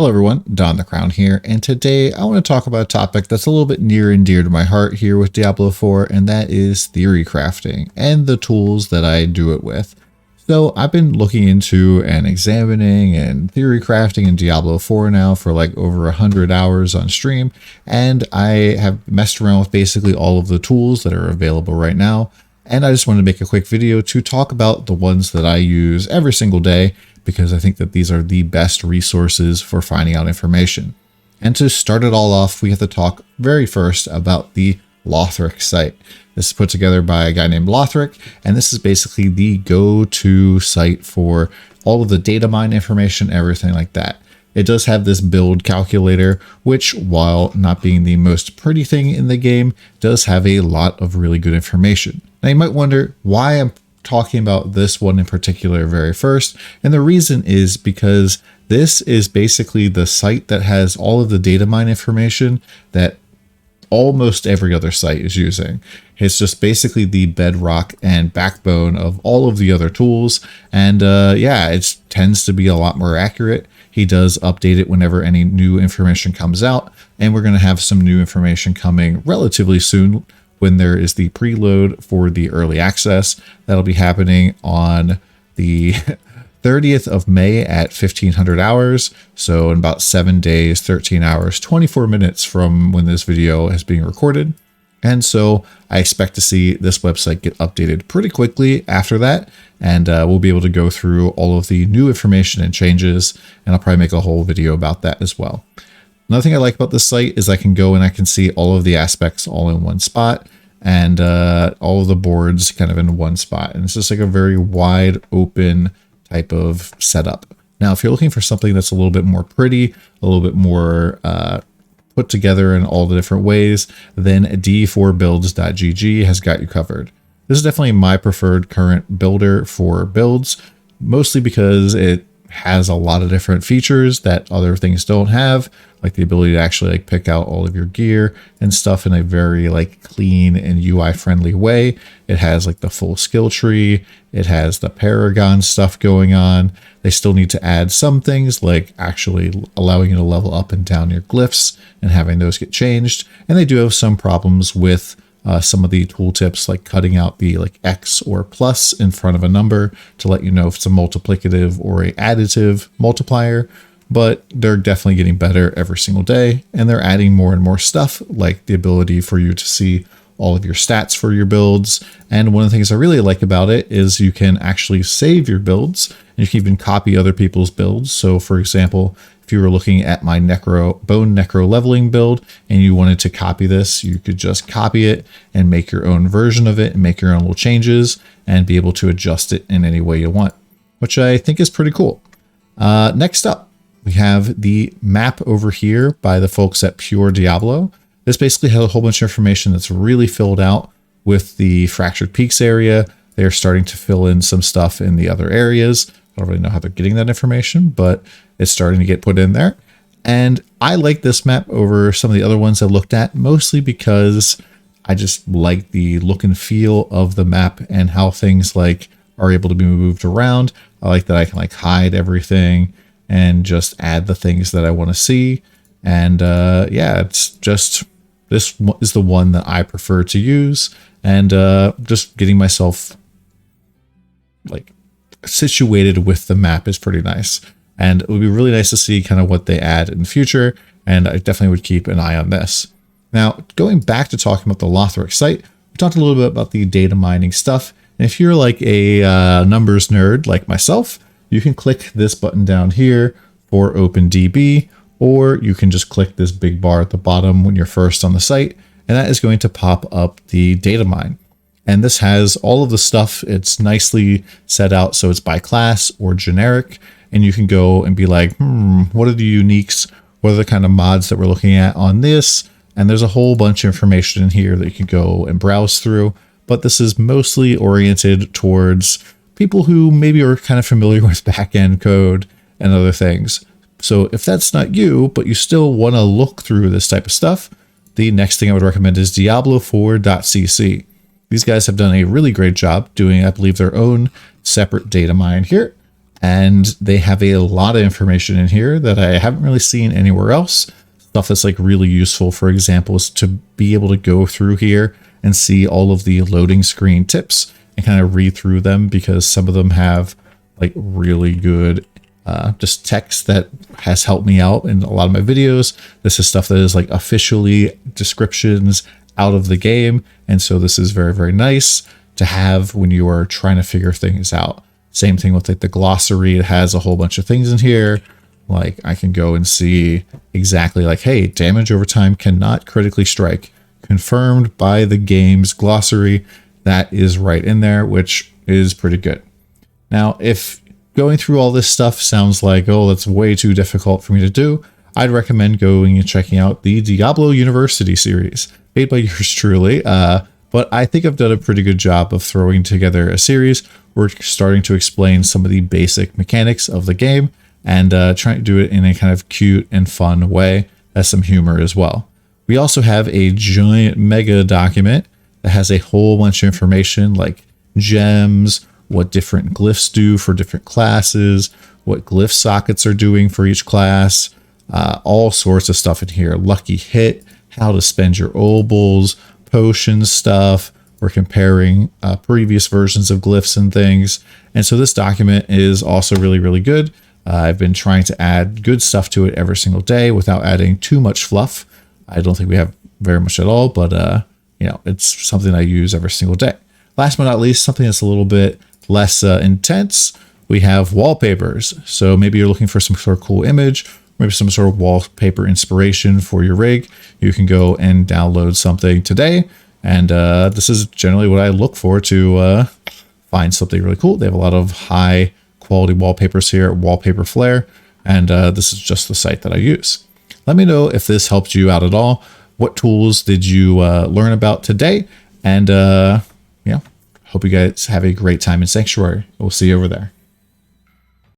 Hello everyone, DonTheCrown here, and today I want to talk about a topic that's a little bit near and dear to my heart here with Diablo 4, and that is theory crafting and the tools that I do it with. So I've been looking into and examining and theory crafting in Diablo 4 now for like over 100 hours on stream, and I have messed around with basically all of the tools that are available right now. And I just wanted to make a quick video to talk about the ones that I use every single day, because I think that these are the best resources for finding out information. And to start it all off, we have to talk very first about the Lothric site. This is put together by a guy named Lothric, and this is basically the go-to site for all of the data mine information, everything like that. It does have this build calculator, which, while not being the most pretty thing in the game, does have a lot of really good information. Now you might wonder why I'm talking about this one in particular very first, and the reason is because this is basically the site that has all of the data mine information that almost every other site is using. It's just basically the bedrock and backbone of all of the other tools, and yeah, it tends to be a lot more accurate. He does update it whenever any new information comes out, and we're going to have some new information coming relatively soon when there is the preload for the early access. That'll be happening on the 30th of May at 1500 hours. So in about 7 days, 13 hours, 24 minutes from when this video is being recorded. And so I expect to see this website get updated pretty quickly after that. And we'll be able to go through all of the new information and changes. And I'll probably make a whole video about that as well. Another thing I like about this site is I can go and I can see all of the aspects all in one spot, and all of the boards kind of in one spot. And it's just like a very wide open type of setup. Now, if you're looking for something that's a little bit more pretty, a little bit more put together in all the different ways, then d4builds.gg has got you covered. This is definitely my preferred current builder for builds, mostly because it has a lot of different features that other things don't have, like the ability to actually like pick out all of your gear and stuff in a very like clean and UI friendly way. It has like the full skill tree. It has the Paragon stuff going on. They still need to add some things like actually allowing you to level up and down your glyphs and having those get changed. And they do have some problems with some of the tooltips, like cutting out the like X or plus in front of a number to let you know if it's a multiplicative or a additive multiplier, but they're definitely getting better every single day. And they're adding more and more stuff, like the ability for you to see all of your stats for your builds. And one of the things I really like about it is you can actually save your builds, and you can even copy other people's builds. So for example, if you were looking at my bone necro leveling build and you wanted to copy this, you could just copy it and make your own version of it and make your own little changes and be able to adjust it in any way you want, which I think is pretty cool. Next up, we have the map over here by the folks at Pure Diablo. This basically has a whole bunch of information that's really filled out with the Fractured Peaks area. They're starting to fill in some stuff in the other areas. I don't really know how they're getting that information, but it's starting to get put in there. And I like this map over some of the other ones I looked at, mostly because I just like the look and feel of the map and how things like are able to be moved around. I like that I can like hide everything and just add the things that I want to see. And yeah, it's just, this is the one that I prefer to use, and just getting myself like situated with the map is pretty nice. And it would be really nice to see kind of what they add in the future, and I definitely would keep an eye on this. Now, going back to talking about the Lothric site, we talked a little bit about the data mining stuff. And if you're like a numbers nerd like myself, you can click this button down here for OpenDB, or you can just click this big bar at the bottom when you're first on the site, and that is going to pop up the data mine. And this has all of the stuff. It's nicely set out, so it's by class or generic, and you can go and be like, what are the uniques? What are the kind of mods that we're looking at on this? And there's a whole bunch of information in here that you can go and browse through, but this is mostly oriented towards people who maybe are kind of familiar with back-end code and other things. So if that's not you, but you still want to look through this type of stuff, the next thing I would recommend is Diablo4.cc. These guys have done a really great job doing, I believe, their own separate data mine here. and they have a lot of information in here that I haven't really seen anywhere else. Stuff that's like really useful, for example, is to be able to go through here and see all of the loading screen tips and kind of read through them, because some of them have like really good just text that has helped me out in a lot of my videos. This is stuff that is like officially descriptions out of the game, and so this is very, very nice to have when you are trying to figure things out. Same thing with like the glossary. It has a whole bunch of things in here. Like I can go and see exactly like, hey, damage over time cannot critically strike, confirmed by the game's glossary. That is right in there, which is pretty good. Now, if going through all this stuff sounds like, oh, that's way too difficult for me to do, I'd recommend going and checking out the Diablo University series, made by yours truly. But I think I've done a pretty good job of throwing together a series. We're starting to explain some of the basic mechanics of the game and trying to do it in a kind of cute and fun way, has some humor as well. We also have a giant mega document that has a whole bunch of information like gems, what different glyphs do for different classes, what glyph sockets are doing for each class, all sorts of stuff in here. Lucky hit, how to spend your obols, potion stuff. We're comparing previous versions of glyphs and things. And so this document is also really, really good. I've been trying to add good stuff to it every single day without adding too much fluff. I don't think we have very much at all, but you know, it's something I use every single day. Last but not least, something that's a little bit less intense, we have wallpapers. So maybe you're looking for some sort of cool image, maybe some sort of wallpaper inspiration for your rig. You can go and download something today. And this is generally what I look for to find something really cool. They have a lot of high quality wallpapers here at Wallpaper Flare. And this is just the site that I use. Let me know if this helped you out at all. What tools did you learn about today? And yeah, hope you guys have a great time in Sanctuary. We'll see you over there.